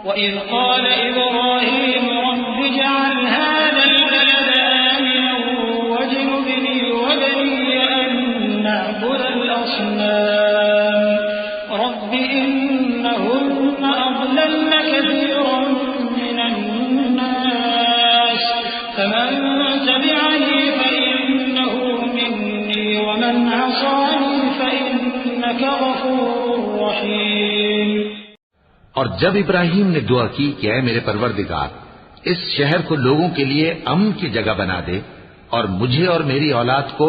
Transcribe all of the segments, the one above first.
وَإِذْ قَالَ إِبْرَاهِيمُ رَبِّ اجْعَلْ هَٰذَا الْبَلَدَ آمِنًا وَاجْنُبْنِي وَبَنِيَّ أَن نَّعْبُدَ الْأَصْنَامَ رَبِّ إِنَّهُنَّ أَضْلَلْنَ كَثِيرًا مِّنَ النَّاسِ فَمَن تَبِعَنِي فَإِنَّهُ مِنِّي وَمَنْ عَصَانِي فَإِنَّكَ غَفُورٌ رَّحِيمٌ۔ اور جب ابراہیم نے دعا کی کہ اے میرے پروردگار اس شہر کو لوگوں کے لیے امن کی جگہ بنا دے اور مجھے اور میری اولاد کو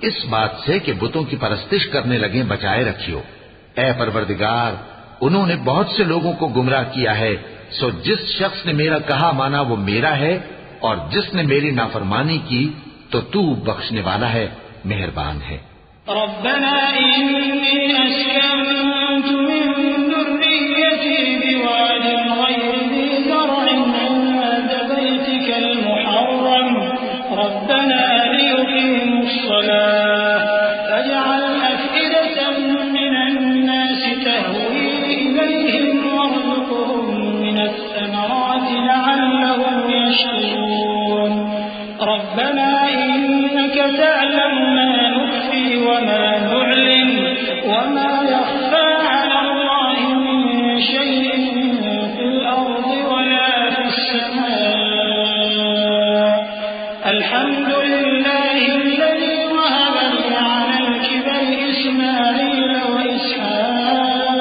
اس بات سے کہ بتوں کی پرستش کرنے لگیں بچائے رکھیو، اے پروردگار انہوں نے بہت سے لوگوں کو گمراہ کیا ہے، سو جس شخص نے میرا کہا مانا وہ میرا ہے، اور جس نے میری نافرمانی کی تو تو بخشنے والا ہے، مہربان ہے۔ ربنا إني أسكنت من ذريتي بواد غير ذي زرع عند بيتك المحرم ربنا ليقيموا الصلاة فاجعل أفئدة من الناس تهوي إليهم وارزقهم من الثمرات لعلهم يشكرون ربنا إنك تعلم ما نخفي وما نعلن وما يخفى على الله من شيء في الأرض ولا في السماء الحمد لله الذي وهب لي على الكبر إسماعيل وإسحاق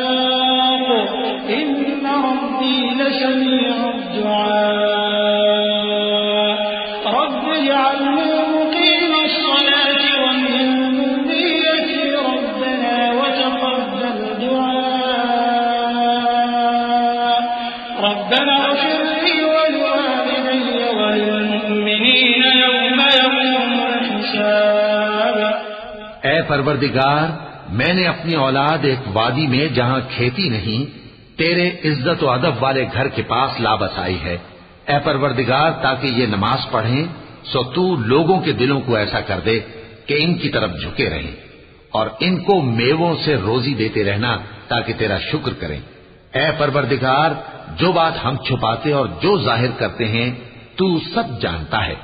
إن ربي لسميع الدعاء رب اجعلني مقيم الصلاة ومن ذريتي ربنا وتقبل دعاء ربنا اغفر لي ولوالدي وللمؤمنين يوم يقوم الحساب۔ اے پروردگار میں نے اپنی اولاد ایک وادی میں جہاں کھیتی نہیں تیرے عزت و ادب والے گھر کے پاس لا بسائی ہے، اے پروردگار تاکہ یہ نماز پڑھیں سو تو لوگوں کے دلوں کو ایسا کر دے کہ ان کی طرف جھکے رہیں اور ان کو میووں سے روزی دیتے رہنا تاکہ تیرا شکر کریں۔ اے پروردگار جو بات ہم چھپاتے اور جو ظاہر کرتے ہیں تو سب جانتا ہے،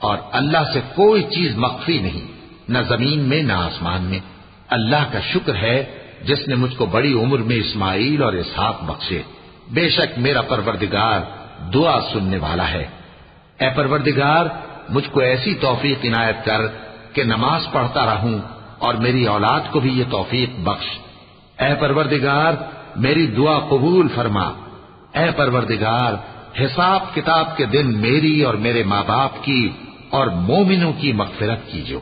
اور اللہ سے کوئی چیز مخفی نہیں، نہ زمین میں نہ آسمان میں۔ اللہ کا شکر ہے جس نے مجھ کو بڑی عمر میں اسماعیل اور اسحاق بخشے، بے شک میرا پروردگار دعا سننے والا ہے۔ اے پروردگار مجھ کو ایسی توفیق عنایت کر کہ نماز پڑھتا رہوں اور میری اولاد کو بھی یہ توفیق بخش۔ اے پروردگار میری دعا قبول فرما۔ اے پروردگار حساب کتاب کے دن میری اور میرے ماں باپ کی اور مومنوں کی مغفرت کیجو۔